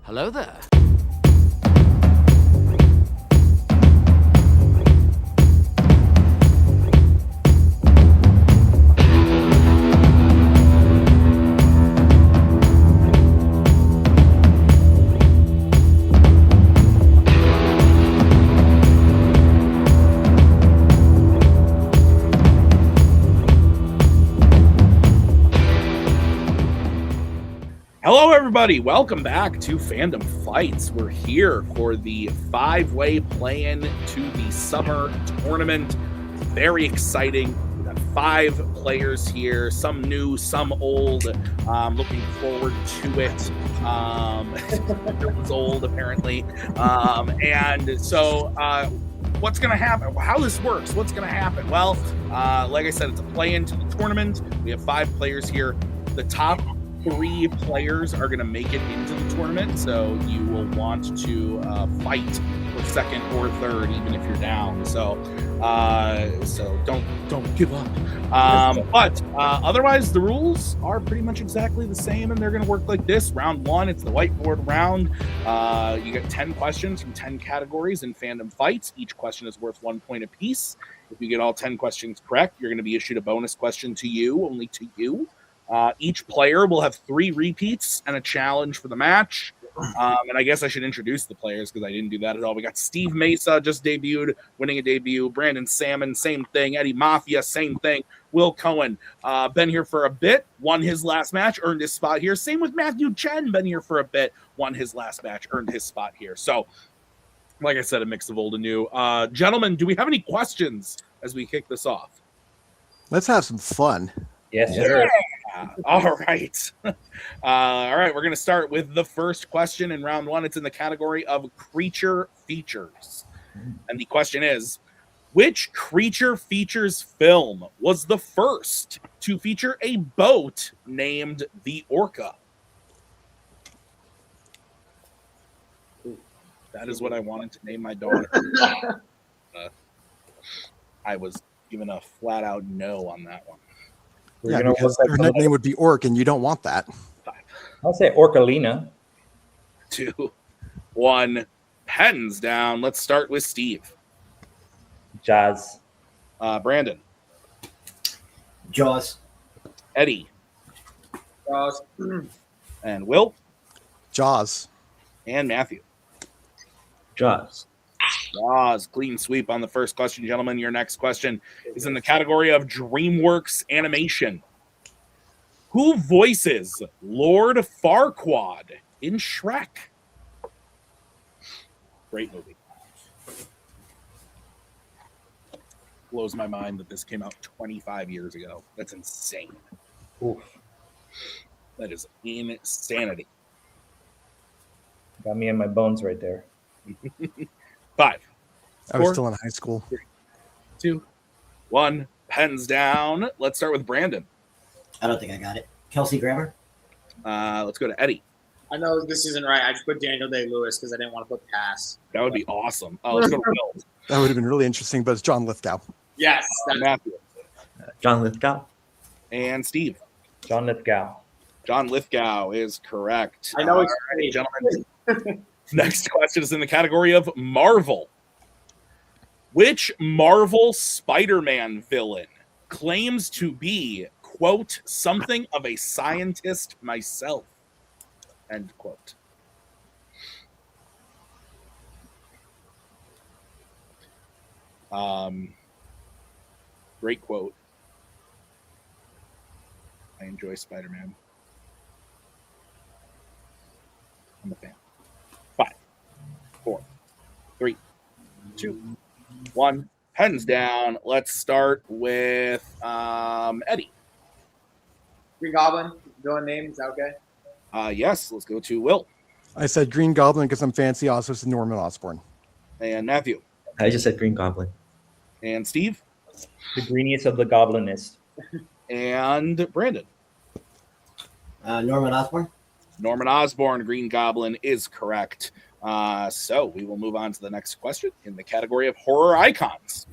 Hello there. Hello, everybody. Welcome back to Fandom Fights. We're here for the five-way play-in to the summer tournament. Very exciting. We've got 5 players here, some new, some old. Looking forward to it. It was old, apparently. And so what's going to happen? How this works? What's going to happen? Well, like I said, it's a play-in to the tournament. We have 5 players here. The top 3 players are going to make it into the tournament, so you will want to fight for second or third, even if you're down. So don't give up. But otherwise, the rules are pretty much exactly the same, and they're going to work like this. Round 1, it's the whiteboard round. You get 10 questions from 10 categories in Fandom Fights. Each question is worth 1 point apiece. If you get all 10 questions correct, you're going to be issued a bonus question to you, only to you. Each player will have 3 repeats and a challenge for the match. And I guess I should introduce the players because I didn't do that at all. We got Steve Mesa, just debuted, winning a debut. Brandon Salmon, same thing. Eddie Maffia, same thing. Will Cohen, been here for a bit, won his last match, earned his spot here. Same with Matthew Chen, been here for a bit, won his last match, earned his spot here. So, like I said, a mix of old and new. Gentlemen, do we have any questions as we kick this off? Let's have some fun. Yes, sir. Yeah. All right. All right. We're going to start with the first question in round 1. It's in the category of creature features. And the question is, which creature features film was the first to feature a boat named the Orca? That is what I wanted to name my daughter. I was given a flat out no on that one. Yeah, because her nickname would be Orc, and you don't want that. 5. I'll say Orcalina. 2, 1. Pens down. Let's start with Steve. Jazz. Brandon. Jaws. Eddie. Jaws. And Will. Jaws. And Matthew. Jaws. Jaws. Clean sweep on the first question, gentlemen. Your next question is in the category of DreamWorks animation. Who voices Lord Farquaad in Shrek? Great movie. Blows my mind that this came out 25 years ago. That's insane. Oof. That is insanity. Got me in my bones right there. 5. I was 4, still in high school. 3, 2, 1. Pens down. Let's start with Brandon. I don't think I got it. Kelsey Grammer. Let's go to Eddie. I know this isn't right. I just put Daniel Day-Lewis because I didn't want to put Pass. That would be awesome. Oh, let's go to Will. That would have been really interesting, but it's John Lithgow. Yes. Matthew. John Lithgow. And Steve. John Lithgow. John Lithgow is correct. I know it's all right, gentlemen. Next question is in the category of Marvel. Which Marvel Spider-Man villain claims to be, quote, something of a scientist myself, end quote? Great quote. I enjoy Spider-Man. I'm a fan. 5, 4, 3, 2, 1. Pens down. Let's start with Eddie. Green Goblin, villain name, is that okay? Yes, let's go to Will. I said Green Goblin because I'm fancy. Also, it's Norman Osborn. And Matthew. I just said Green Goblin. And Steve. The greeniest of the goblinist. And Brandon. Norman Osborn. Norman Osborn, Green Goblin is correct. So we will move on to the next question in the category of horror icons.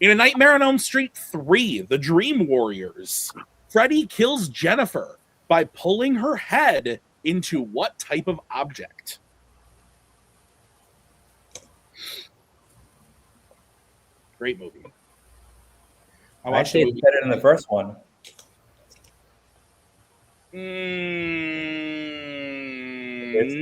In A Nightmare on Elm Street 3, The Dream Warriors, Freddy kills Jennifer by pulling her head into what type of object? Great movie. I watched Actually, it's better than the first one.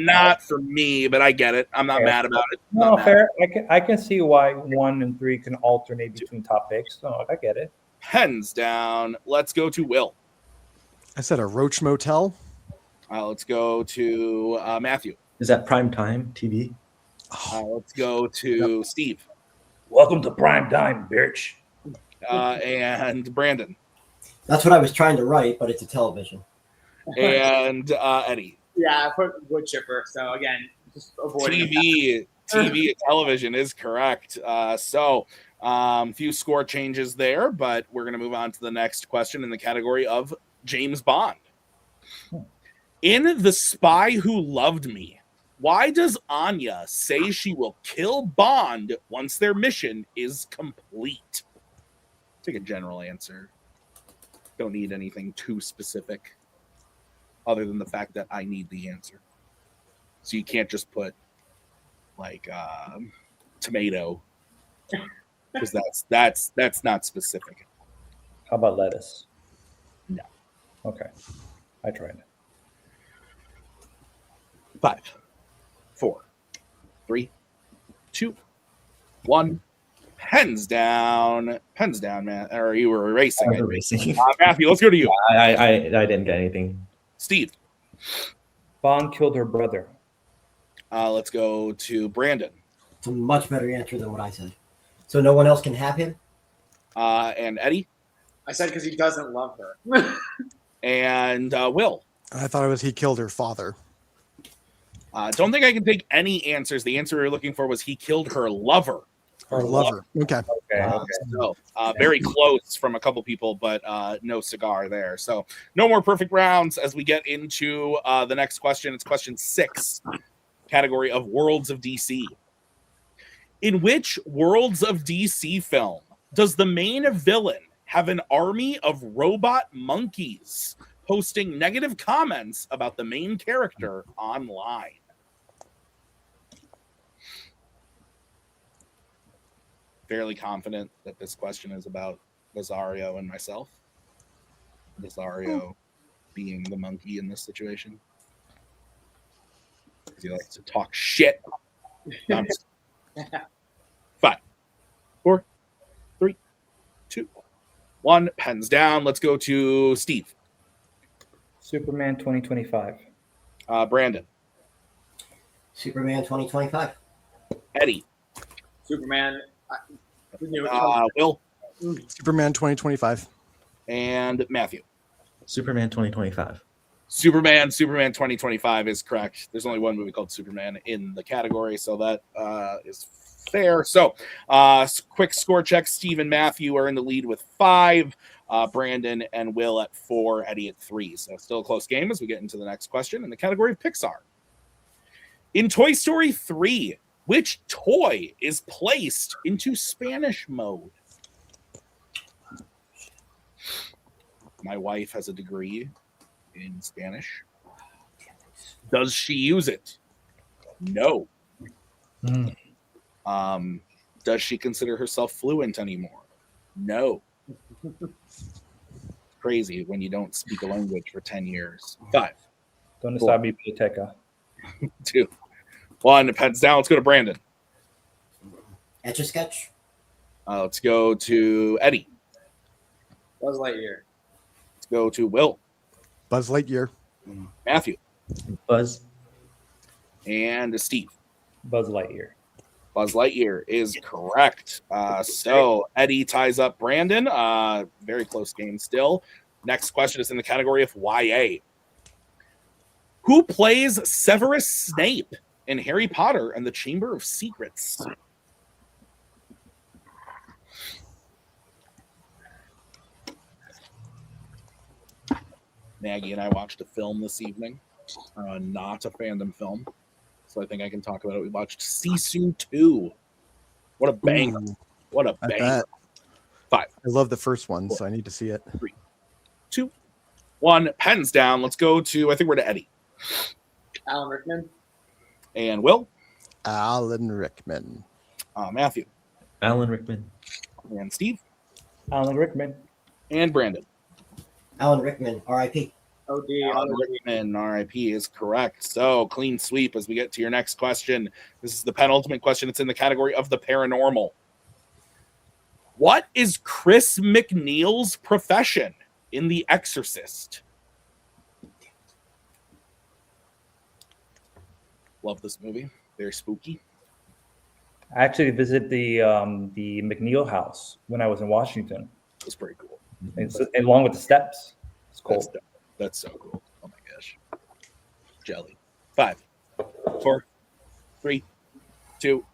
Not for me, but I get it. I'm not mad about it. No, fair. I can see why 1 and 3 can alternate between top picks. So I get it. Hands down. Let's go to Will. I said a Roach Motel. Let's go to Matthew. Is that prime time TV? Let's go to Steve. Welcome to prime time, bitch. And Brandon. That's what I was trying to write, but it's a television. And Eddie. Yeah, I put wood chipper. So again, just avoiding TV and television is correct. So few score changes there, but we're going to move on to the next question in the category of James Bond. In The Spy Who Loved Me, why does Anya say she will kill Bond once their mission is complete? Take a general answer. Don't need anything too specific other than the fact that I need the answer. So you can't just put like tomato, because that's not specific. How about lettuce? No. Okay. I tried. 5, 4, 3, 2, 1. Pens down, man. Or you were erasing it. Erasing. Matthew, let's go to you. I didn't get anything. Steve. Bond killed her brother. Let's go to Brandon. It's a much better answer than what I said. So no one else can have him? And Eddie. I said because he doesn't love her. And Will. I thought it was he killed her father. Don't think I can take any answers. The answer we were looking for was he killed her lover. Her lover. Okay. So, very close from a couple people, but no cigar there. So no more perfect rounds as we get into the next question. It's question 6, category of Worlds of DC. In which Worlds of DC film does the main villain have an army of robot monkeys posting negative comments about the main character online? Fairly confident that this question is about Lazario and myself. Lazario being the monkey in this situation. Because he likes to talk shit. 5, 4, 3, 2, 1. Pens down. Let's go to Steve. Superman 2025. Brandon. Superman 2025. Eddie. Superman. Will. Superman 2025. And Matthew. Superman 2025. Superman 2025 is correct. There's only one movie called Superman in the category, so that is fair. So quick score check. Steve and Matthew are in the lead with 5. Brandon and Will at 4, Eddie at 3. So still a close game as we get into the next question in the category of Pixar. In Toy Story 3, which toy is placed into Spanish mode? My wife has a degree in Spanish. Does she use it? No. Does she consider herself fluent anymore? No. Crazy when you don't speak a language for 10 years. 5. Donde está mi biblioteca? 2, 1. Pens down. Let's go to Brandon. Etch a Sketch. Let's go to Eddie. Buzz Lightyear. Let's go to Will. Buzz Lightyear. Matthew. Buzz. And Steve. Buzz Lightyear. Buzz Lightyear is correct. So Eddie ties up Brandon. Very close game still. Next question is in the category of YA. Who plays Severus Snape in Harry Potter and the Chamber of Secrets? Maggie and I watched a film this evening. Not a fandom film, so I think I can talk about it. We watched Sisu 2. What a banger. Ooh, What a I banger. bet. 5, I love the first one, so I need to see it. 3, 2, 1. Pens down. Let's go to, I think we're to Eddie. Alan Rickman. And Will. Alan Rickman. Matthew. Alan Rickman. And Steve. Alan Rickman. And Brandon. Alan Rickman, R.I.P. OD. Alan Rickman, R.I.P. is correct. So clean sweep as we get to your next question. This is the penultimate question. It's in the category of the paranormal. What is Chris McNeil's profession in The Exorcist? Love this movie. Very spooky. I actually visited the McNeil house when I was in Washington. It's pretty cool. It's along with the steps. It's cool. That's so cool. Oh my gosh. Jelly. 5, 4, 3, 2,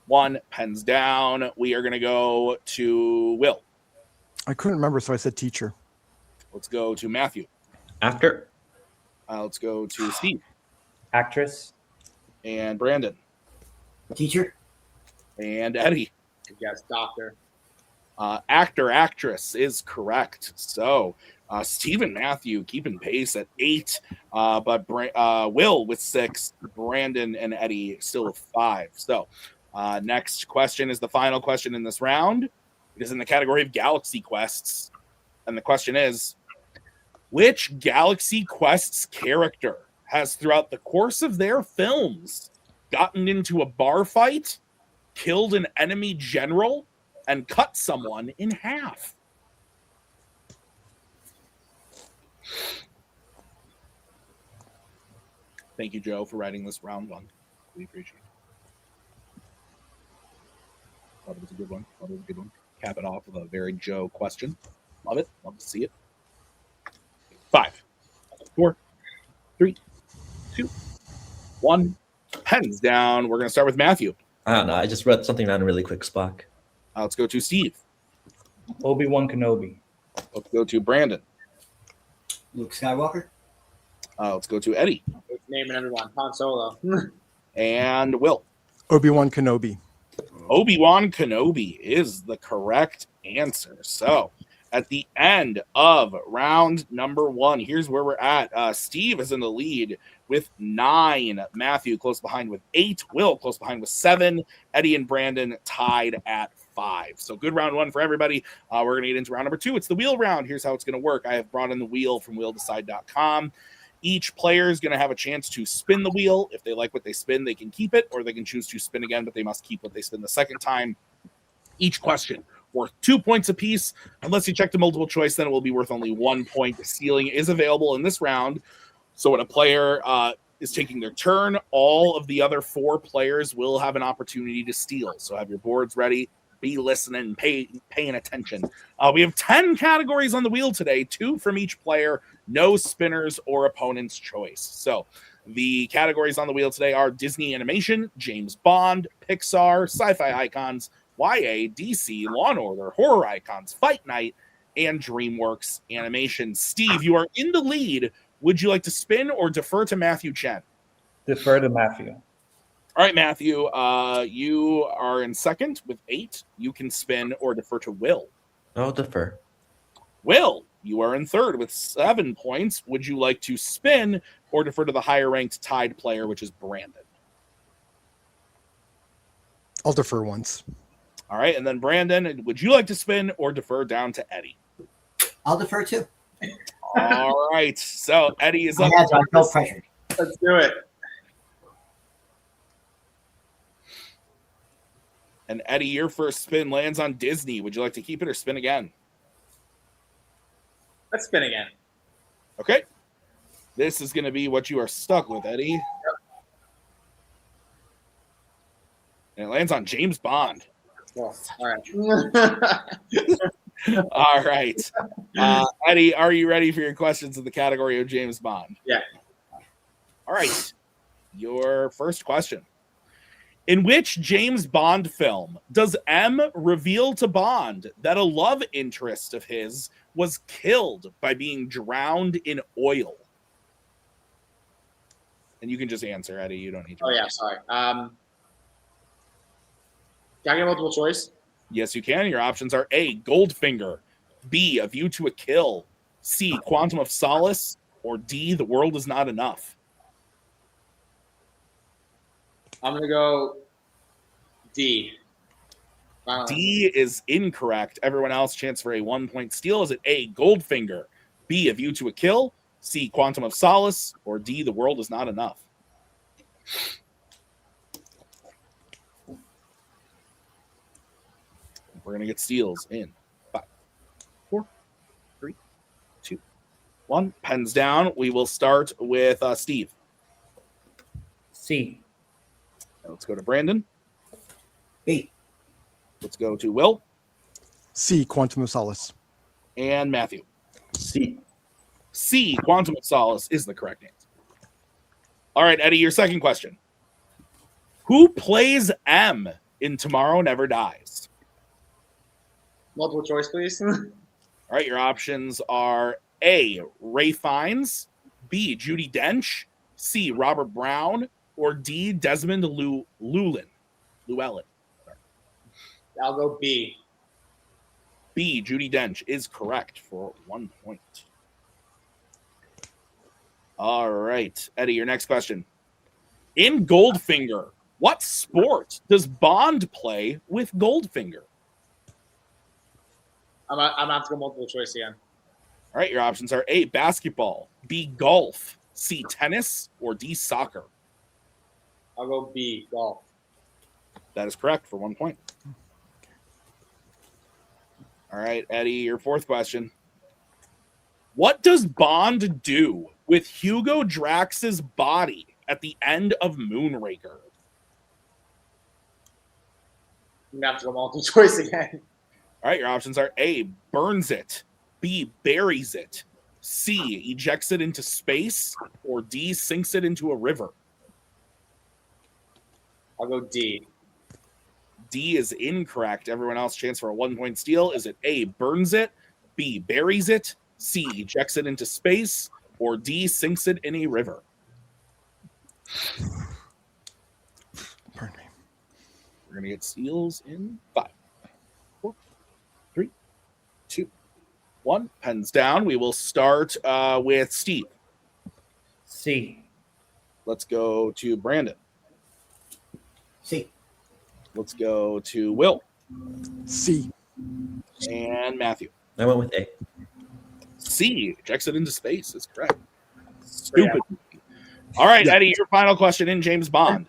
1. Pens down. We are going to go to Will. I couldn't remember, so I said teacher. Let's go to Matthew. Actor. Let's go to Steve. Actress. And Brandon. Teacher. And Eddie. Yes, doctor. Actor, actress is correct. So Steve and Matthew keeping pace at 8, but Will with 6, Brandon and Eddie still with 5. So next question is the final question in this round. It is in the category of Galaxy Quests. And the question is, which Galaxy Quests character has throughout the course of their films gotten into a bar fight, killed an enemy general, and cut someone in half? Thank you, Joe, for writing this round one. We appreciate it. Thought it was a good one. Thought it was a good one. Cap it off with a very Joe question. Love it. Love to see it. 5, 4, 3, 2, 1. Pens down. We're going to start with Matthew. I don't know. I just read something down really quick, Spock. Let's go to Steve. Obi-Wan Kenobi. Let's go to Brandon. Luke Skywalker. Let's go to Eddie. It's naming everyone. Han Solo. And Will. Obi-Wan Kenobi. Obi-Wan Kenobi is the correct answer. So at the end of round number 1, here's where we're at. Steve is in the lead with 9. Matthew close behind with 8. Will close behind with 7. Eddie and Brandon tied at 5. So good round 1 for everybody. We're going to get into round number 2. It's the wheel round. Here's how it's going to work. I have brought in the wheel from wheeldecide.com. Each player is going to have a chance to spin the wheel. If they like what they spin, they can keep it, or they can choose to spin again, but they must keep what they spin the second time. Each question worth 2 points apiece. Unless you check the multiple choice, then it will be worth only 1 point. The ceiling is available in this round. So when a player is taking their turn, all of the other 4 players will have an opportunity to steal. So have your boards ready. Be listening, paying attention. We have 10 categories on the wheel today, 2 from each player, no spinners or opponent's choice. So the categories on the wheel today are Disney animation, James Bond, Pixar, sci-fi icons, YA, DC, Law and Order, horror icons, Fight Night, and DreamWorks animation. Steve, you are in the lead. Would you like to spin or defer to Matthew Chen? Defer to Maffia. All right, Matthew, you are in second with 8. You can spin or defer to Will. I'll defer. Will, you are in third with 7 points. Would you like to spin or defer to the higher ranked tied player, which is Brandon? I'll defer once. All right, and then Brandon, would you like to spin or defer down to Eddie? I'll defer too. All right, so Eddie is up. I felt pressured. Let's do it. And Eddie, your first spin lands on Disney. Would you like to keep it or spin again? Let's spin again. Okay. This is going to be what you are stuck with, Eddie. Yep. And it lands on James Bond. Well, all right. All right. Eddie, are you ready for your questions in the category of James Bond? Yeah. All right. Your first question. In which James Bond film does M reveal to Bond that a love interest of his was killed by being drowned in oil? And you can just answer, Eddie. You don't need to. Oh, yeah, sorry. Can I get multiple choice? Yes, you can. Your options are A, Goldfinger, B, A View to a Kill, C, Quantum of Solace, or D, The World Is Not Enough. I'm gonna go D. D is incorrect. Everyone else, chance for a 1-point steal. Is it A, Goldfinger, B, A View to a Kill, C, Quantum of Solace, or D, The World Is Not Enough? We're going to get steals in 5, 4, 3, 2, 1. Pens down. We will start with Steve. C. Let's go to Brandon. B. Let's go to Will C. Quantum of Solace. and Matthew. C. C, Quantum of Solace is the correct answer. All right, Eddie, your second question. Who plays M in Tomorrow Never Dies? Multiple choice, please. All right, your options are A, Ray Fiennes, B, Judi Dench, C, Robert Brown, or D, Desmond Llewellyn. I'll go B. B, Judi Dench is correct for 1 point. All right, Eddie, your next question. In Goldfinger, what sport does Bond play with Goldfinger? I'm gonna have to go multiple choice again. All right, your options are A, basketball, B, golf, C, tennis, or D, soccer. I'll go B. Golf. That is correct for 1 point. All right, Eddie, your fourth question. What does Bond do with Hugo Drax's body at the end of Moonraker? I'm gonna have to go multiple choice again. All right, your options are A, burns it, B, buries it, C, ejects it into space, or D, sinks it into a river. I'll go D. D is incorrect. Everyone else, chance for a 1 point steal. Is it A, burns it, B, buries it, C, ejects it into space, or D, sinks it in a river? Pardon me. We're going to get steals in 5, 4, 3, 2, 1. Pens down. We will start with Steve. C. Let's go to Brandon. C. Let's go to Will C. and Matthew. I went with A. C, ejects it into space. Is correct. Stupid. All right, Eddie, your final question in James Bond.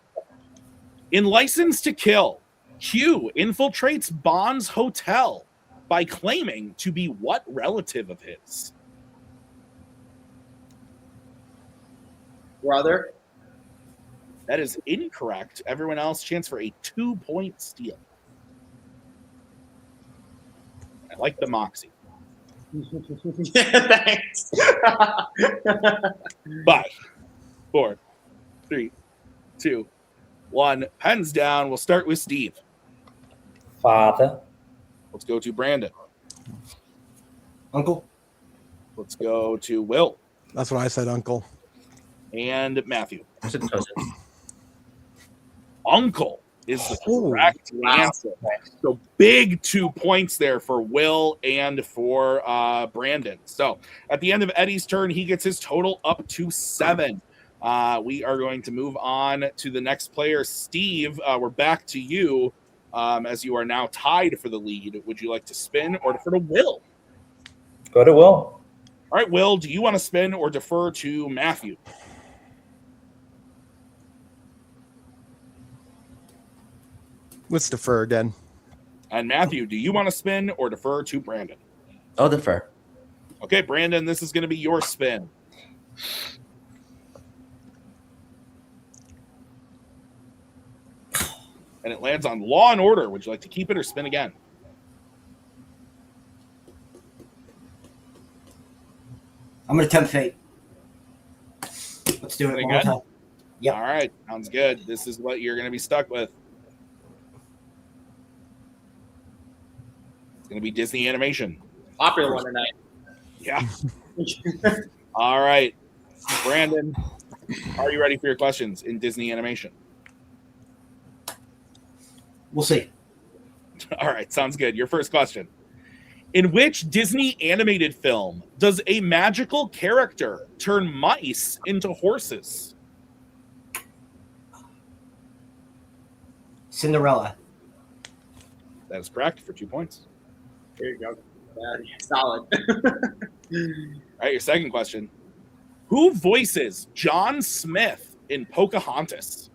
In License to Kill, Q infiltrates Bond's hotel by claiming to be what relative of his? Brother. That is incorrect. Everyone else, chance for a 2 point steal. I like the moxie. Thanks. 5, 4, 3, 2, 1. Pens down. We'll start with Steve. Father. Let's go to Brandon. Uncle. Let's go to Will That's what I said, Uncle. and Matthew. I said cousin. Uncle is the Oh, correct answer. So big 2 points there for Will and for Brandon. So at the end of Eddie's turn, he gets his total up to 7. We are going to move on to the next player. Steve, we're back to you as you are now tied for the lead. Would you like to spin or defer to Will? Go to Will. All right, Will, do you want to spin or defer to Matthew? Let's defer again. And Matthew, do you want to spin or defer to Brandon? I'll defer. Okay, Brandon, this is going to be your spin. And it lands on Law and Order. Would you like to keep it or spin again? I'm going to tempt fate. Let's do it Anything one more good? time. Yep. All right, sounds good. This is what you're going to be stuck with. It's going to be Disney animation. Popular one tonight. Yeah. All right. Brandon, are you ready for your questions in Disney animation? We'll see. All right, sounds good. Your first question. In which Disney animated film does a magical character turn mice into horses? Cinderella. That is correct for 2 points. Here you go. Solid. All right, your second question. Who voices John Smith in Pocahontas?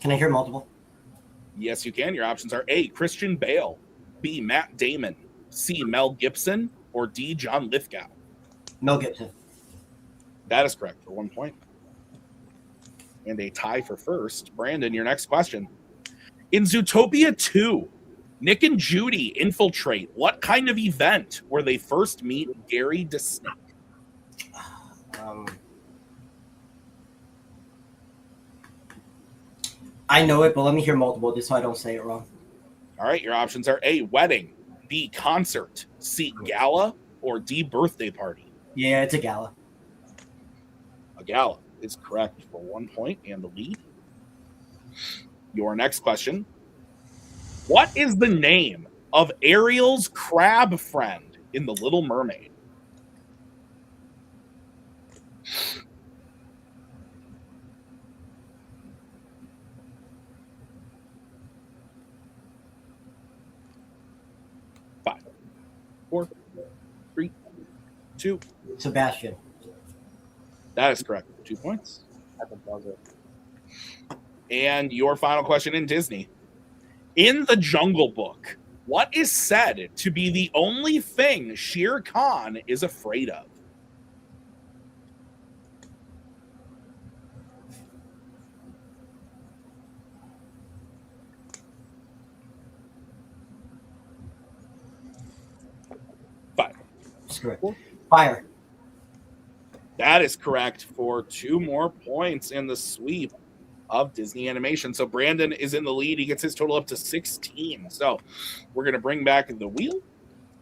Can I hear multiple? Yes, you can. Your options are A, Christian Bale, B, Matt Damon, C, Mel Gibson, or D, John Lithgow. Mel Gibson. That is correct for 1 point. And a tie for first. Brandon, your next question. In Zootopia 2, Nick and Judy infiltrate what kind of event where they first meet Gary DeSnake? I know it, but let me hear multiple just so I don't say it wrong. All right, your options are A, wedding, B, concert, C, gala, or D, birthday party. Yeah, it's a gala. A gala is correct for 1 point and the lead. Your next question. What is the name of Ariel's crab friend in The Little Mermaid? Five, 4, 3, 2. Sebastian. That is correct for 2 points. That's a buzzer. And your final question in Disney. In the Jungle Book, what is said to be the only thing Shere Khan is afraid of? Five. That's correct. Fire. That is correct for 2 more points in the sweep of Disney Animation. So Brandon is in the lead. He gets his total up to 16. So we're going to bring back the wheel.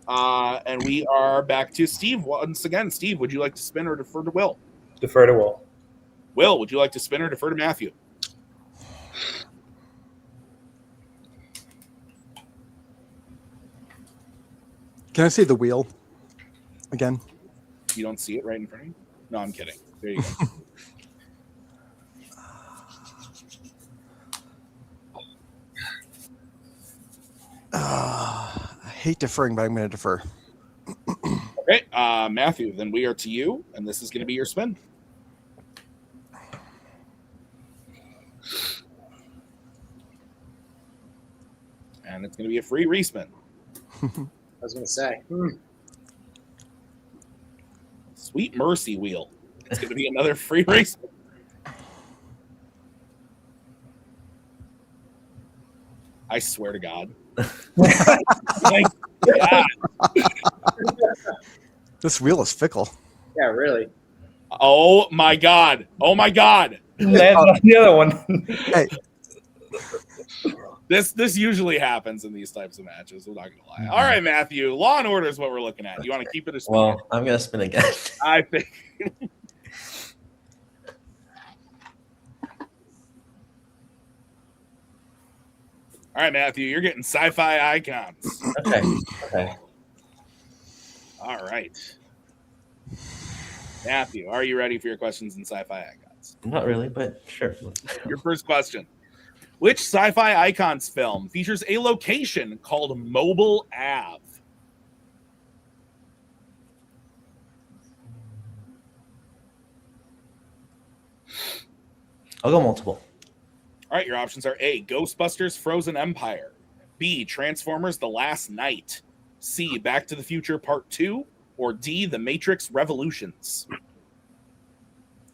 And we are back to Steve. Once again, Steve, would you like to spin or defer to Will? Defer to Will. Will, would you like to spin or defer to Matthew? Can I see the wheel again? You don't see it right in front of you? No, I'm kidding. There you go. I hate deferring, but I'm going to defer. Okay, Matthew, then we are to you, and this is going to be your spin. And it's going to be a free respin. I was going to say. Sweet mercy wheel. It's going to be another free respin. I swear to God. My God. This wheel is fickle. Yeah, really. Oh my God. Oh my God. Land on the other one. Hey, This usually happens in these types of matches. I'm not gonna lie. All right, Matthew. Law and Order is what we're looking at. You want to keep it a spin? Well, I'm gonna spin again. I think. All right, Matthew. You're getting sci-fi icons. Okay. Okay. All right, Matthew. Are you ready for your questions in sci-fi icons? Not really, but sure. Your first question. Which sci-fi icons film features a location called Mobile Ave? I'll go multiple. All right, your options are A, Ghostbusters Frozen Empire, B, Transformers The Last Night, C, Back to the Future Part 2, or D, The Matrix Revolutions.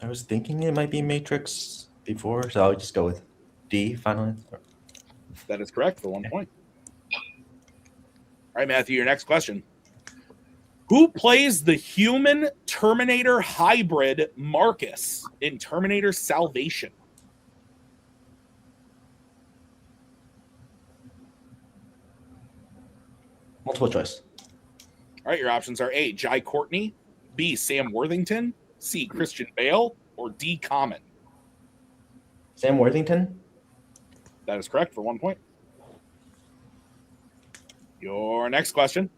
I was thinking it might be Matrix before, so I'll just go with D, final answer. That is correct for 1 point. All right, Matthew, your next question. Who plays the human Terminator hybrid Marcus in Terminator Salvation? Multiple choice. All right, your options are A, Jai Courtney, B, Sam Worthington, C, Christian Bale, or D, Common. Sam Worthington? That is correct for 1 point. Your next question.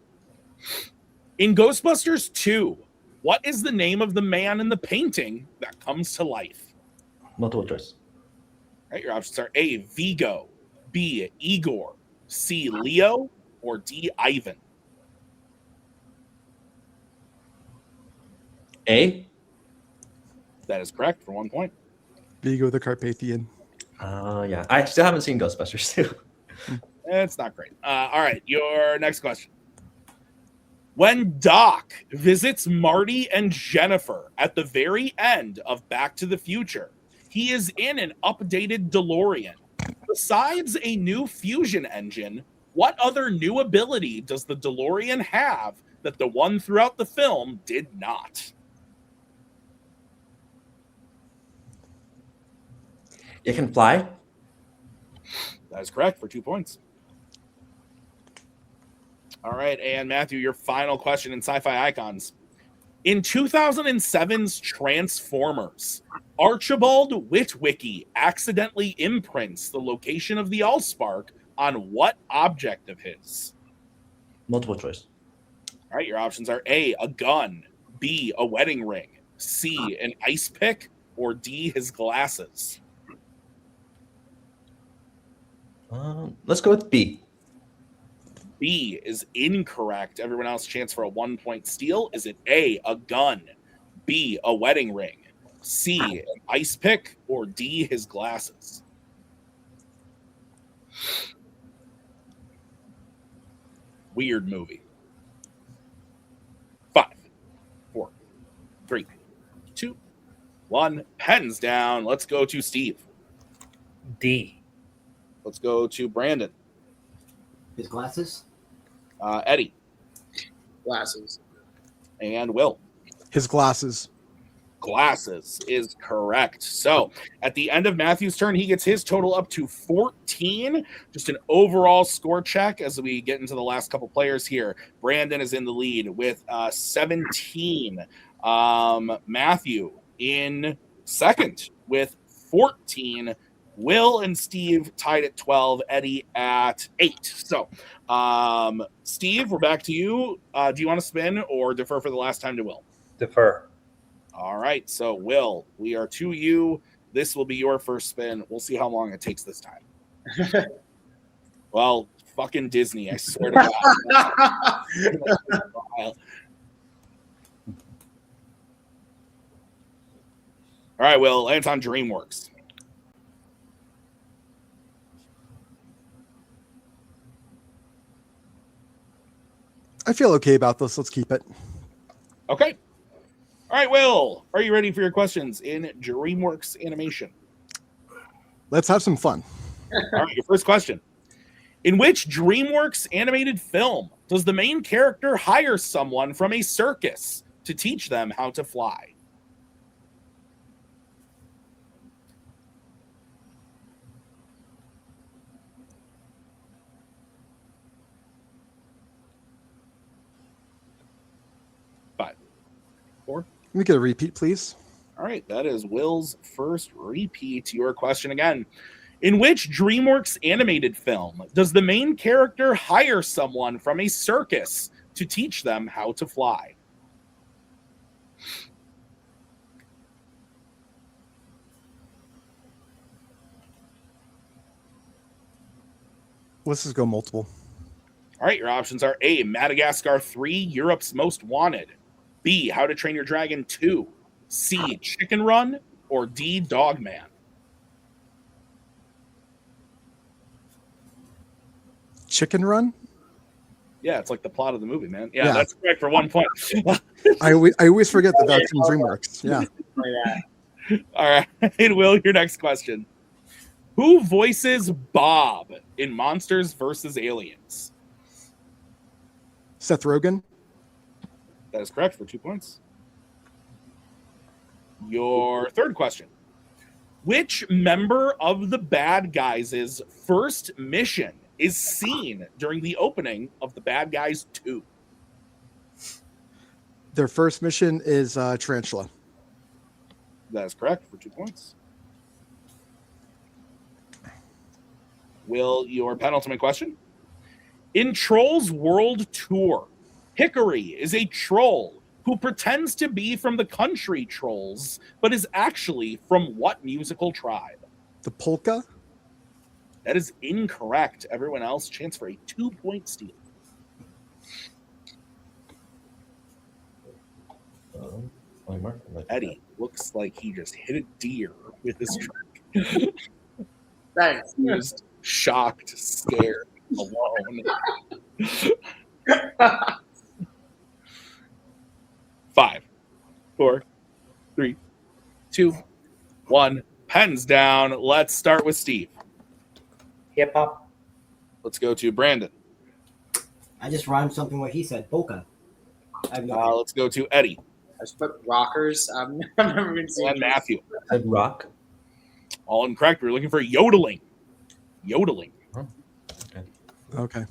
In Ghostbusters 2, What is the name of the man in the painting that comes to life? Multiple choice. All right, your options are A, Vigo, B, Igor, C, Leo, or D, Ivan. A? That is correct for 1 point. Vigo the Carpathian. Yeah. I still haven't seen Ghostbusters too. It's not great. All right, your next question. When Doc visits Marty and Jennifer at the very end of Back to the Future, he is in an updated DeLorean. Besides a new fusion engine, what other new ability does the DeLorean have that the one throughout the film did not? It can fly. That is correct for 2 points. All right, and Matthew, your final question in Sci-Fi Icons. In 2007's Transformers, Archibald Witwicky accidentally imprints the location of the Allspark on what object of his? Multiple choice. All right, your options are A, a gun, B, a wedding ring, C, an ice pick, or D, his glasses. Let's go with B. B is incorrect. Everyone else chance for a 1 point steal. Is it A, a gun, B, a wedding ring, C, an ice pick, or D, his glasses? Weird movie. 5, 4, 3, 2, 1. Pens down. Let's go to Steve. D. Let's go to Brandon. His glasses? Eddie. Glasses. And Will. His glasses. Glasses is correct. So at the end of Matthew's turn, he gets his total up to 14. Just an overall score check as we get into the last couple players here. Brandon is in the lead with 17. Matthew in second with 14. Will and Steve tied at 12, Eddie at 8. So, Steve, we're back to you. Do you want to spin or defer for the last time to Will? Defer. All right. So, Will, we are to you. This will be your first spin. We'll see how long it takes this time. Well, fucking Disney, I swear to God. All right, Will, lands on DreamWorks. I feel okay about this. Let's keep it. Okay. All right, Will, are you ready for your questions in DreamWorks animation? Let's have some fun. All right, your first question. In which DreamWorks animated film does the main character hire someone from a circus to teach them how to fly? Can we get a repeat, please? All right, that is Will's first repeat. Your question again. In which DreamWorks animated film does the main character hire someone from a circus to teach them how to fly? Let's just go multiple. All right, your options are A, Madagascar 3, Europe's Most Wanted, B, How to Train Your Dragon 2, C, Chicken Run, or D, Dogman. Chicken Run? Yeah, it's like the plot of the movie, man. Yeah, Yeah. that's correct for 1 point. I always forget that that's from DreamWorks. Yeah. All right, Will, your next question. Who voices Bob in Monsters vs. Aliens? Seth Rogen? That is correct for 2 points. Your third question. Which member of the bad guys' first mission is seen during the opening of The Bad Guys 2? Their first mission is Tarantula. That is correct for 2 points. Will, your penultimate question. In Trolls World Tour, Hickory is a troll who pretends to be from the country trolls, but is actually from what musical tribe? The polka? That is incorrect. Everyone else, chance for a 2-point steal. Eddie looks like he just hit a deer with his trick. Thanks. He was shocked, scared, alone. 5, 4, 3, 2, 1. Pens down. Let's start with Steve. Hip hop. Let's go to Brandon. I just rhymed something what he said. Polka. I have no idea. Let's go to Eddie I just put rockers. I've never been seeing and Matthew. Said rock. All incorrect. We're looking for yodeling. Yodeling. Okay.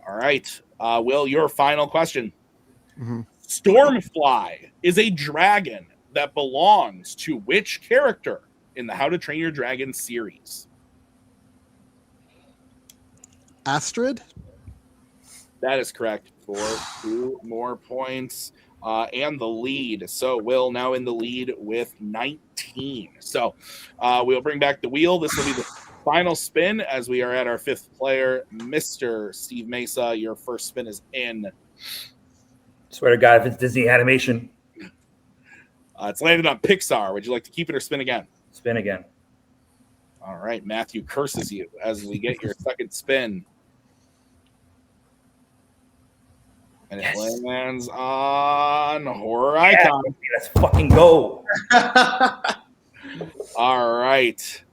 All right. Will, your final question. Mhm. Stormfly is a dragon that belongs to which character in the How to Train Your Dragon series? Astrid? That is correct for 2 more points and the lead. So Will now in the lead with 19. So we'll bring back the wheel. This will be the final spin as we are at our 5th player. Mr. Steve Mesa, your first spin is in. Swear to God, if it's Disney animation, It's landed on Pixar. Would you like to keep it or spin again? spin again. All right. Matthew curses you as we get your second spin. And Yes. it lands on Horror Yeah, Icon. let's fucking go. All right.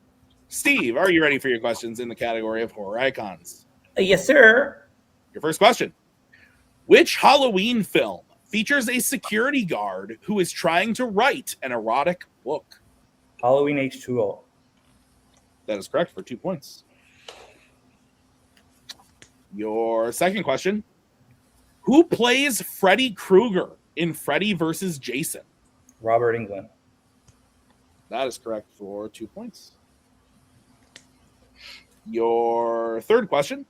Steve, are you ready for your questions in the category of Horror Icons? Yes, sir. Your first question. Which Halloween film features a security guard who is trying to write an erotic book? Halloween H2O. That is correct for 2 points. Your second question. Who plays Freddy Krueger in Freddy vs. Jason? Robert Englund. That is correct for 2 points. Your third question.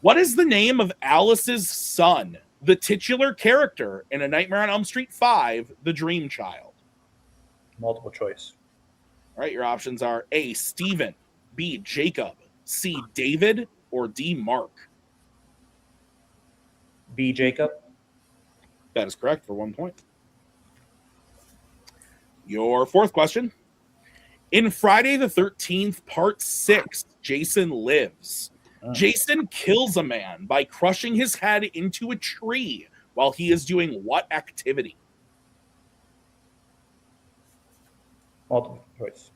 What is the name of Alice's son, the titular character in A Nightmare on Elm Street 5, The Dream Child? Multiple choice. All right, your options are A, Stephen, B, Jacob, C, David, or D, Mark. B. Jacob. That is correct for 1 point. Your fourth question. In Friday the 13th, Part 6, Jason Lives. Jason kills a man by crushing his head into a tree while he is doing what activity? Multiple choice.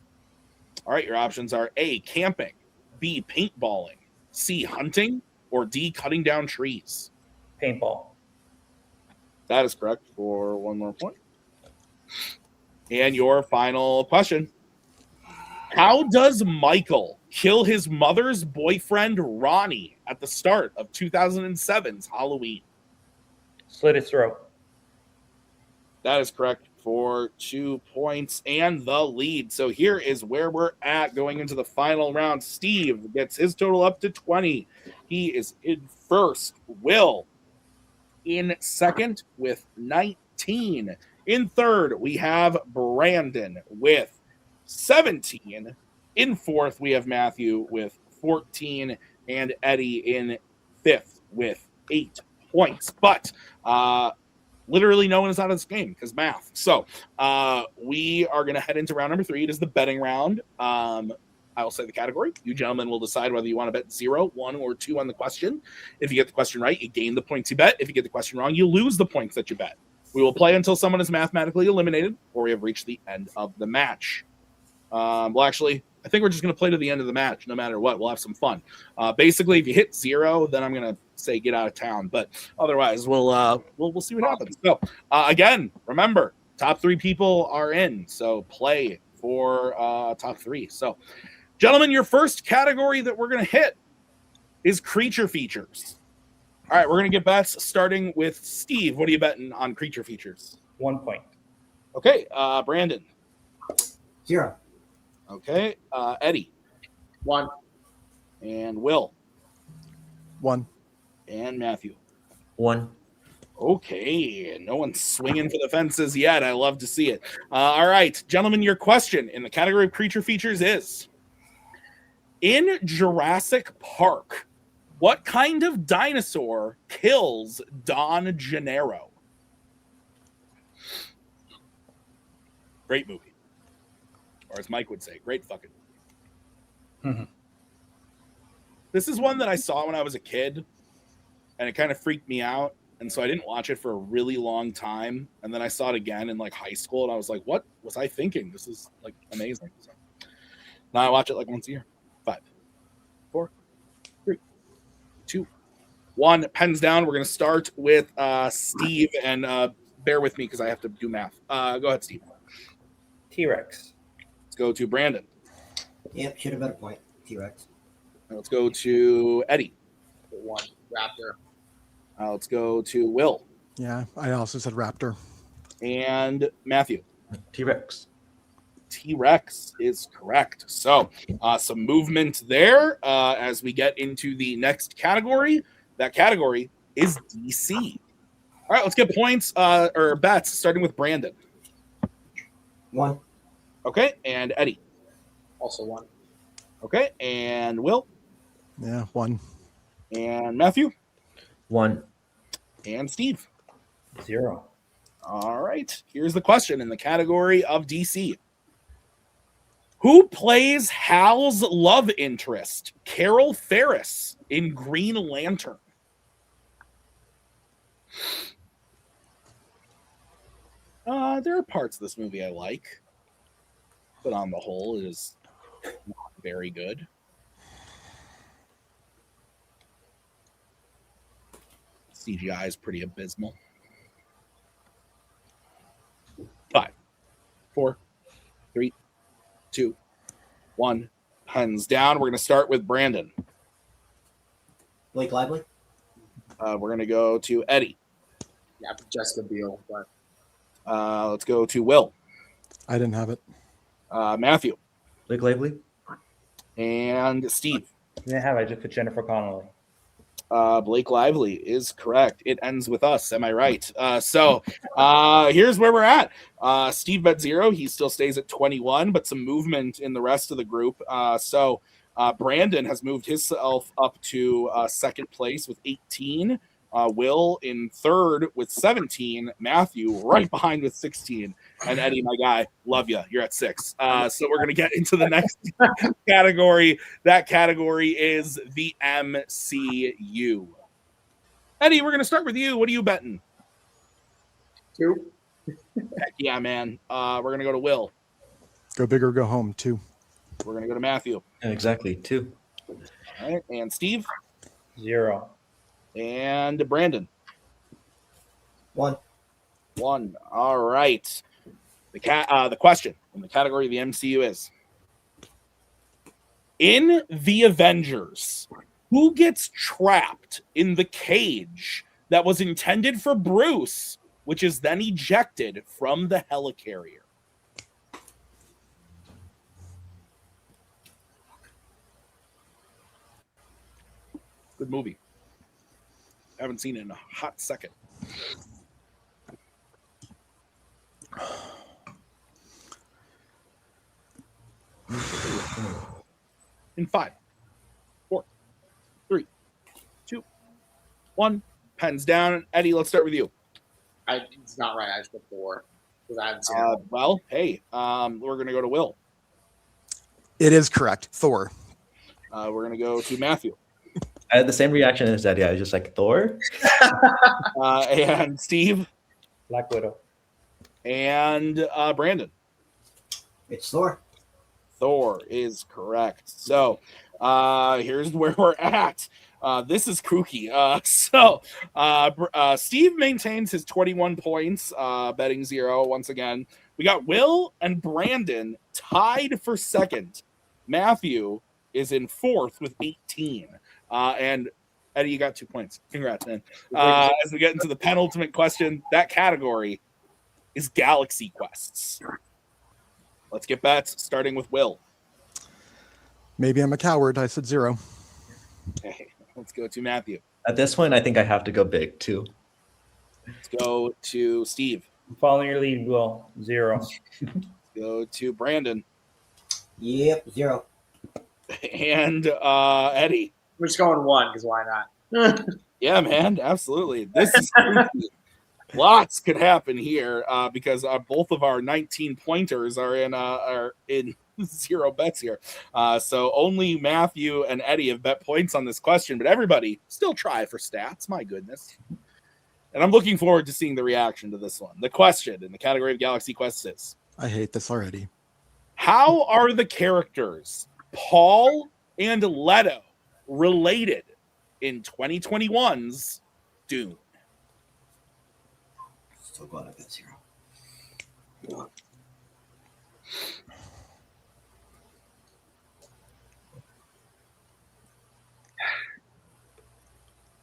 All right, your options are A, camping, B, paintballing, C, hunting, or D, cutting down trees. Paintball. That is correct for 1 more point. And your final question. How does Michael kill his mother's boyfriend, Ronnie, at the start of 2007's Halloween? Slit his throat. That is correct for 2 points and the lead. So here is where we're at going into the final round. Steve gets his total up to 20. He is in first. Will in second with 19. In third, we have Brandon with 17. In fourth, we have Matthew with 14 and Eddie in fifth with 8 points. But literally no one is out of this game because math. So we are going to head into round number 3. It is the betting round. I will say the category. You gentlemen will decide whether you want to bet 0, 1, or 2 on the question. If you get the question right, you gain the points you bet. If you get the question wrong, you lose the points that you bet. We will play until someone is mathematically eliminated or we have reached the end of the match. Well, actually, I think we're just going to play to the end of the match no matter what. We'll have some fun. Basically, if you hit 0, then I'm going to say get out of town. But otherwise, we'll see what happens. So, again, remember, top 3 people are in. So play for top 3. So, gentlemen, your first category that we're going to hit is creature features. All right, we're going to get bets starting with Steve. What are you betting on creature features? 1 point. Okay, Brandon. 0. Okay, Eddie. 1. And Will. 1. And Matthew. 1. Okay, no one's swinging for the fences yet. I love to see it. All right, gentlemen, your question in the category of creature features is: in Jurassic Park, what kind of dinosaur kills Don Gennaro? Great movie. Or as Mike would say, great fucking movie. This is one that I saw when I was a kid, and it kind of freaked me out. And so I didn't watch it for a really long time. And then I saw it again in like high school, and I was like, what was I thinking? This is like amazing. So now I watch it like once a year. 5, 4, 3, 2, 1. Pens down. We're going to start with Steve, and bear with me because I have to do math. Go ahead, Steve. T-Rex. Let's go to Brandon. Yep, should have been a point. T-Rex. Let's go to Eddie. 1. Raptor. Let's go to Will. Yeah, I also said raptor. And Matthew. T-Rex. T-Rex is correct. So some movement there as we get into the next category. That category is DC. All right, let's get points or bets starting with Brandon. 1. Okay, and Eddie. Also 1. Okay, and Will. Yeah, 1. And Matthew. 1. And Steve. 0. All right, here's the question in the category of DC. Who plays Hal's love interest, Carol Ferris, in Green Lantern? There are parts of this movie I like, but on the whole, it is not very good. CGI is pretty abysmal. 5, 4, 3, 2, 1. Pens down. We're going to start with Brandon. Blake Lively. We're going to go to Eddie. Yeah, Jessica Biel. But Let's go to Will. I didn't have it. Matthew. Blake Lively. And Steve. Didn't have. I just put Jennifer Connelly. Blake Lively is correct. It ends with us. Am I right? So here's where we're at. Steve bet 0. He still stays at 21, but some movement in the rest of the group. So Brandon has moved himself up to second place with 18. Will in third with 17. Matthew right behind with 16. And Eddie, my guy, love you. You're at 6. So we're going to get into the next category. That category is the MCU. Eddie, we're going to start with you. What are you betting? 2. Heck yeah, man. We're going to go to Will. Go big or go home, 2. We're going to go to Matthew. Exactly, 2. All right. And Steve. 0. And Brandon. 1. 1. All right. The question in the category of the MCU is: in the Avengers, who gets trapped in the cage that was intended for Bruce, which is then ejected from the helicarrier? Good movie. Haven't seen it in a hot second. In 5, 4, 3, 2, 1. Pens down. Eddie, let's start with you. It's not right. I said 4 because I haven't seen it. Well, hey, we're going to go to Will. It is correct. Thor. We're going to go to Matthew. I had the same reaction as Eddie. I was just like, Thor? And Steve. Black Widow. And Brandon. It's Thor. Thor is correct. So here's where we're at. This is kooky. Steve maintains his 21 points, betting 0 once again. We got Will and Brandon tied for second. Matthew is in fourth with 18. And Eddie, you got 2 points. Congrats, man. As we get into the penultimate question, that category is Galaxy Quests. Let's get bets, starting with Will. Maybe I'm a coward. I said 0. Okay, let's go to Matthew. At this point, I think I have to go big, too. Let's go to Steve. I'm following your lead, Will. 0. Let's go to Brandon. Yep, 0. And Eddie. We're just going 1 because why not? Yeah, man, absolutely. This is spooky. Lots could happen here because both of our 19 pointers are in 0 bets here. So only Matthew and Eddie have bet points on this question, but everybody still try for stats. My goodness. And I'm looking forward to seeing the reaction to this one. The question in the category of Galaxy Quest is, I hate this already. how are the characters Paul and Leto related in 2021's Dune? So glad I got 0.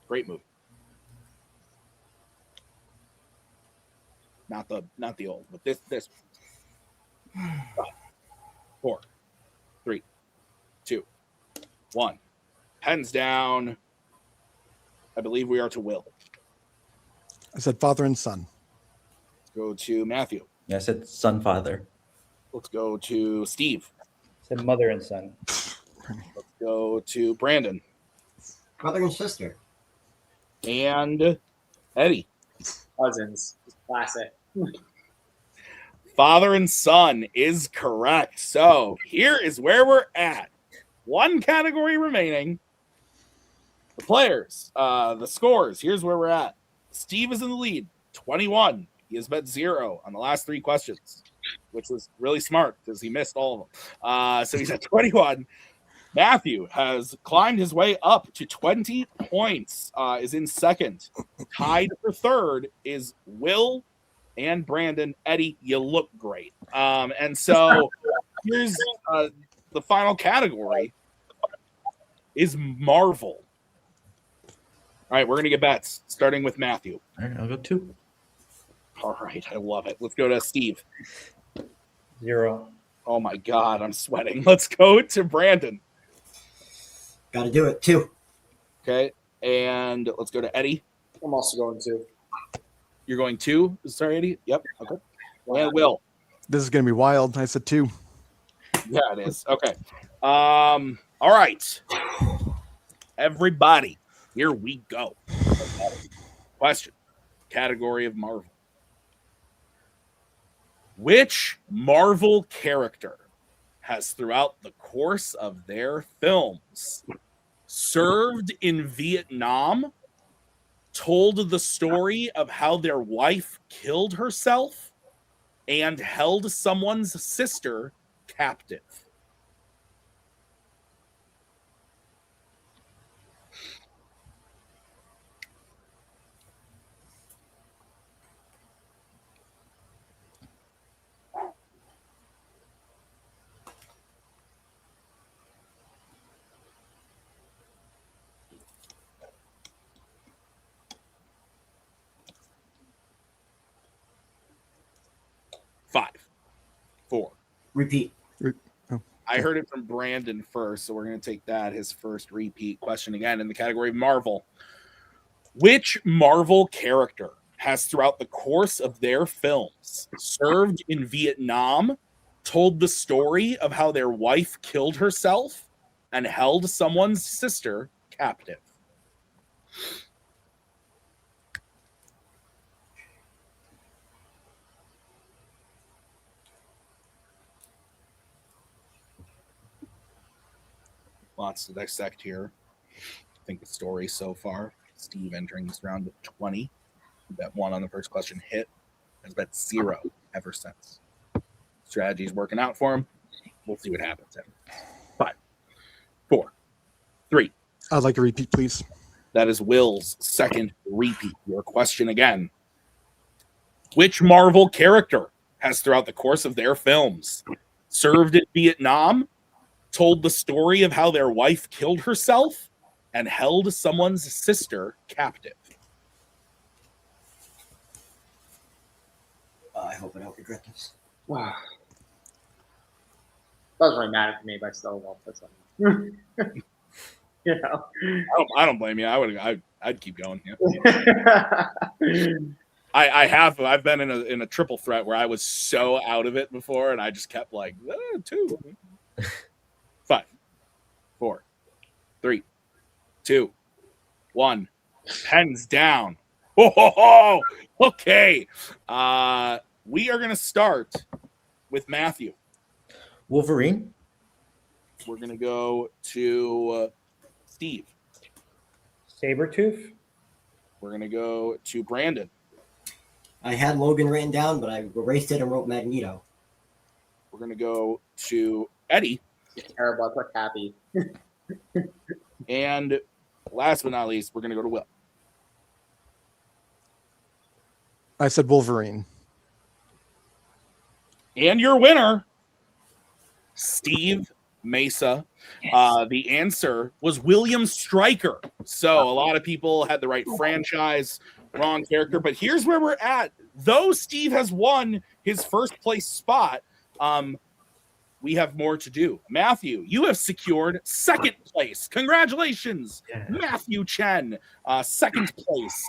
Great movie. Not the old, but this. 4, 3, 2, 1. Pens down. I believe we are to Will. I said father and son. Let's go to Matthew. Yeah, I said son, father. Let's go to Steve. Said mother and son. Let's go to Brandon. Brother and sister. And Eddie. Cousins. Classic. Father and son is correct. So here is where we're at. One category remaining. The players, the scores. Here's where we're at. Steve is in the lead, 21. He has bet 0 on the last 3 questions, which was really smart because he missed all of them. So he's at 21. Matthew has climbed his way up to 20 points, is in second. Tied for third is Will and Brandon. Eddie, you look great. And so here's the final category is Marvel. All right, we're going to get bets, starting with Matthew. All right, I'll go 2. All right, I love it. Let's go to Steve. 0. Oh, my God, I'm sweating. Let's go to Brandon. Got to do it. 2. Okay, and let's go to Eddie. I'm also going 2. You're going 2? Sorry, Eddie? Yep, okay. And Will. This is going to be wild. I said 2. Yeah, it is. Okay. All right. Everybody, here we go. Question. Category of Marvel. Which Marvel character has, throughout the course of their films, served in Vietnam, told the story of how their wife killed herself, and held someone's sister captive? Five, 4. Repeat. I heard it from Brandon first, so we're going to take that, his first repeat question again in the category of Marvel. Which Marvel character has, throughout the course of their films, served in Vietnam, told the story of how their wife killed herself, and held someone's sister captive? Lots to dissect here. I think the story so far. Steve entering this round with 20. Bet 1 on the first question hit. Has bet 0 ever since. Strategy's working out for him. We'll see what happens. 5, 4, 3. I'd like a repeat, please. That is Will's second repeat. Your question again. Which Marvel character has, throughout the course of their films, served in Vietnam, told the story of how their wife killed herself, and held someone's sister captive? I hope I don't regret this. Wow. Doesn't really matter for me, but I still won't put something. You know. I don't blame you. I'd keep going. Yeah. I've been in a triple threat where I was so out of it before, and I just kept like 2, 5, 4, 3, 2, 1. Pens down. Oh, okay. We are gonna start with Matthew. Wolverine. We're gonna go to Steve. Sabretooth. We're gonna go to Brandon. I had Logan written down, but I erased it and wrote Magneto. We're gonna go to Eddie. Terrible. I put Happy. And last but not least, we're gonna go to Will. I said Wolverine. And your winner, Steve Mesa. The answer was William Stryker. So a lot of people had the right franchise, wrong character. But here's where we're at. Though Steve has won his first place spot, we have more to do. Matthew, you have secured second place. Congratulations, Matthew Chen, second place.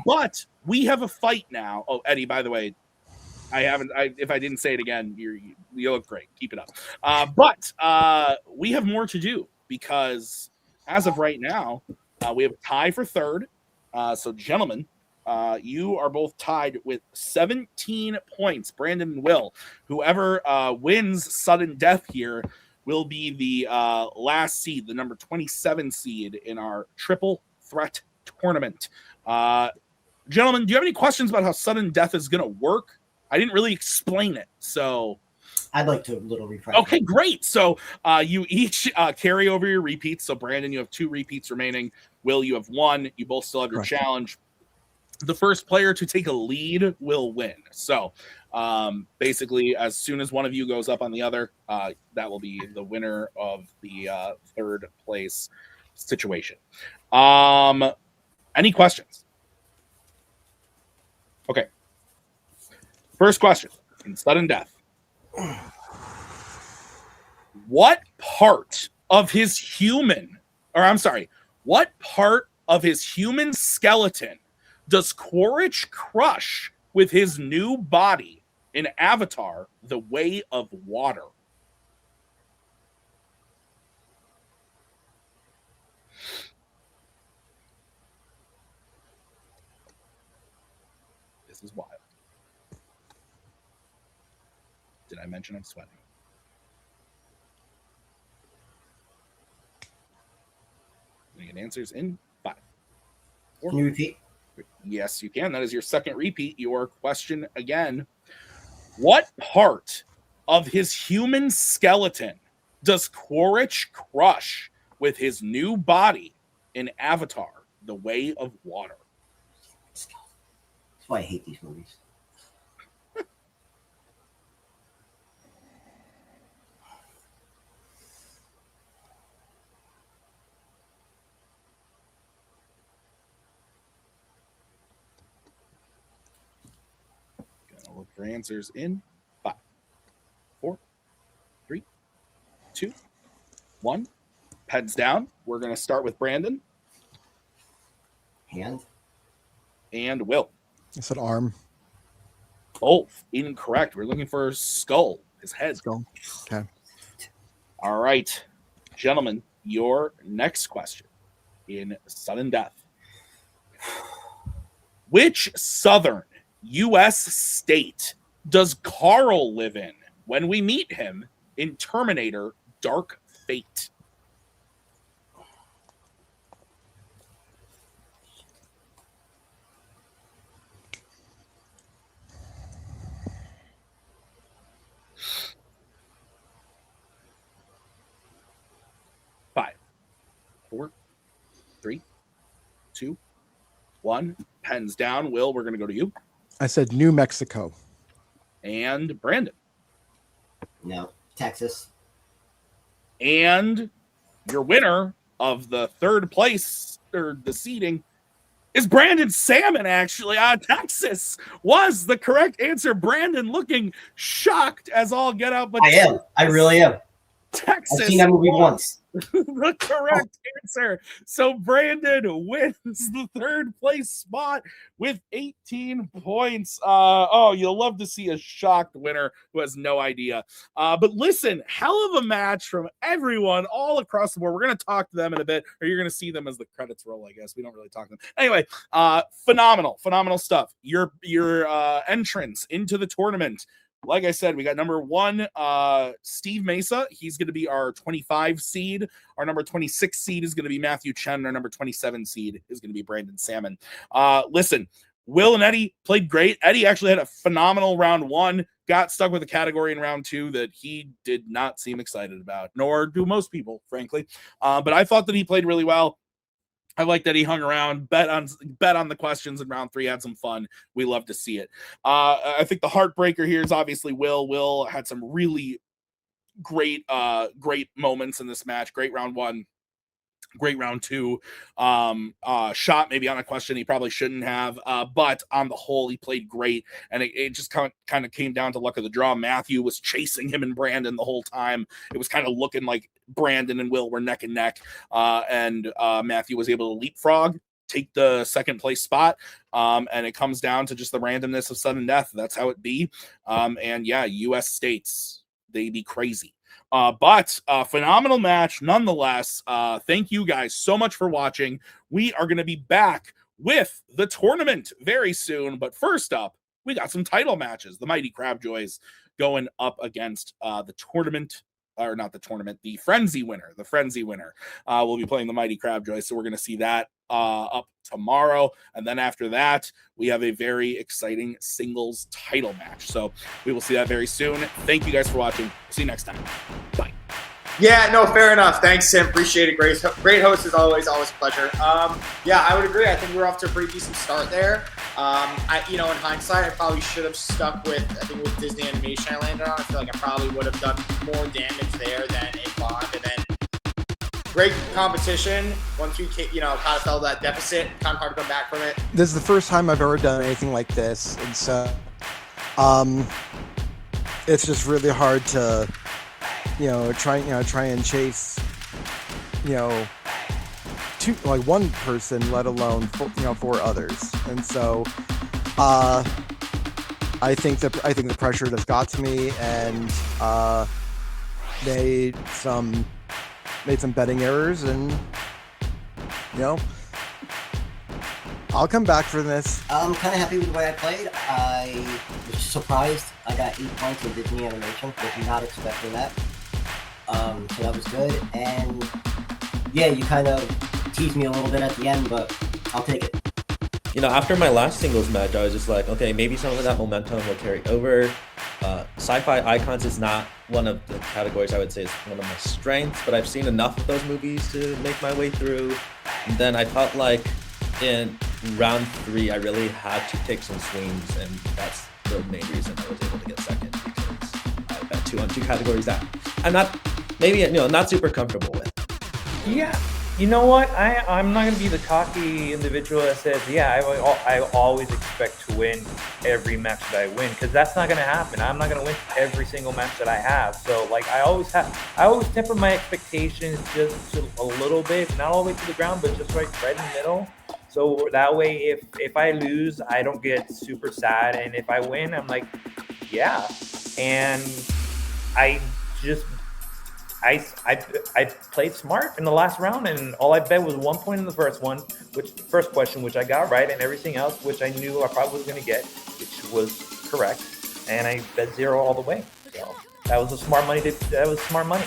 But we have a fight now. Oh, Eddie, by the way, if I didn't say it again, you look great. Keep it up. But we have more to do because as of right now, we have a tie for third. So, gentlemen, you are both tied with 17 points. Brandon and Will. Whoever wins sudden death here will be the last seed, the number 27 seed in our triple threat tournament. Gentlemen, do you have any questions about how sudden death is going to work? I didn't really explain it, so I'd like to a little refresh. okay, great. So you each carry over your repeats. So Brandon, you have 2 repeats remaining. Will, you have 1. You both still have your challenge. The first player to take a lead will win. So basically, as soon as one of you goes up on the other, that will be the winner of the third place situation. Any questions? Okay. First question in sudden death. What part of his human skeleton does Quaritch crush with his new body in Avatar: The Way of Water? This is wild. Did I mention I'm sweating? We get answers in 5, 4. Can you repeat? Yes, you can. That is your second repeat. Your question again. What part of his human skeleton does Quaritch crush with his new body in Avatar: The Way of Water? That's why I hate these movies. Gonna look for answers in 5, 4, 3, 2, 1. Heads down. We're going to start with Brandon. Hand? And Will. I said arm. Both incorrect. We're looking for skull, his head. Skull. Okay. All right, gentlemen, your next question in sudden death. Which southern U.S. state does Carl live in when we meet him in Terminator: Dark Fate? Five, 4, 3, 2, 1. Pens down. Will, we're going to go to you. I said New Mexico. And Brandon. No. Texas. And your winner of the third place, or the seeding, is Brandon Salmon, actually. Texas was the correct answer. Brandon looking shocked as all get out. But I am. I really am. Texas. I've seen that movie once. the correct answer. So Brandon wins the third place spot with 18 points. You'll love to see a shocked winner who has no idea. But listen, hell of a match from everyone all across the board. We're going to talk to them in a bit, or you're going to see them as the credits roll, I guess. We don't really talk to them. Anyway, phenomenal stuff. Your entrance into the tournament. Like I said, we got number 1, Steve Mesa. He's going to be our 25 seed. Our number 26 seed is going to be Matthew Chen. Our number 27 seed is going to be Brandon Salmon. Listen, Will and Eddie played great. Eddie actually had a phenomenal round 1, got stuck with a category in round 2 that he did not seem excited about, nor do most people, frankly. But I thought that he played really well. I like that he hung around, bet on the questions in round 3, had some fun. We love to see it. I think the heartbreaker here is obviously Will. Will had some really great moments in this match. Great round 1, great round 2. Shot maybe on a question he probably shouldn't have, but on the whole, he played great. And it just kind of came down to luck of the draw. Matthew was chasing him and Brandon the whole time. It was kind of looking like Brandon and Will were neck and neck, and Matthew was able to leapfrog, take the second place spot, and it comes down to just the randomness of sudden death. That's how it be. And yeah, U.S. states, they be crazy. But phenomenal match nonetheless. Thank you guys so much for watching. We are going to be back with the tournament very soon. But first up, we got some title matches. The Mighty Crabjoys going up against the tournament, or not the tournament, the Frenzy winner. The Frenzy winner will be playing the Mighty Crabjoys. So we're going to see that up tomorrow. And then after that, we have a very exciting singles title match. So we will see that very soon. Thank you guys for watching. See you next time. Bye. Yeah, no, fair enough. Thanks, Tim. Appreciate it. Great host as always. Always a pleasure. Yeah, I would agree. I think we're off to a pretty decent start there. In hindsight, I probably should have stuck with, I think with Disney Animation I landed on. I feel like I probably would have done more damage there than in Bond. And then great competition. Once we, kind of fell that deficit, kind of hard to come back from it. This is the first time I've ever done anything like this, and so it's just really hard to try and chase one person, let alone four others. And so I think the pressure just got to me, and made some betting errors, and I'll come back for this. I'm kind of happy with the way I played. I was surprised I got 8 points in Disney Animation. Was not expecting that. So that was good. And yeah, you kind of teased me a little bit at the end, but I'll take it. After my last singles match, I was just like, okay, maybe some of that momentum will carry over. Sci-fi icons is not one of the categories I would say is one of my strengths, but I've seen enough of those movies to make my way through. And then I felt like in round 3, I really had to take some swings, and that's the main reason I was able to get second, because I bet 2 on 2 categories that I'm not super comfortable with. Yeah. You know what? I'm not going to be the cocky individual that says, yeah, I always expect to win every match that I win, because that's not going to happen. I'm not going to win every single match that I have. So, I always temper my expectations just a little bit, not all the way to the ground, but just right in the middle. So that way, if I lose, I don't get super sad. And if I win, I'm like, yeah. And I played smart in the last round, and all I bet was 1 point in the first question, which I got right, and everything else, which I knew I probably was going to get, which was correct. And I bet 0 all the way. So that was smart money.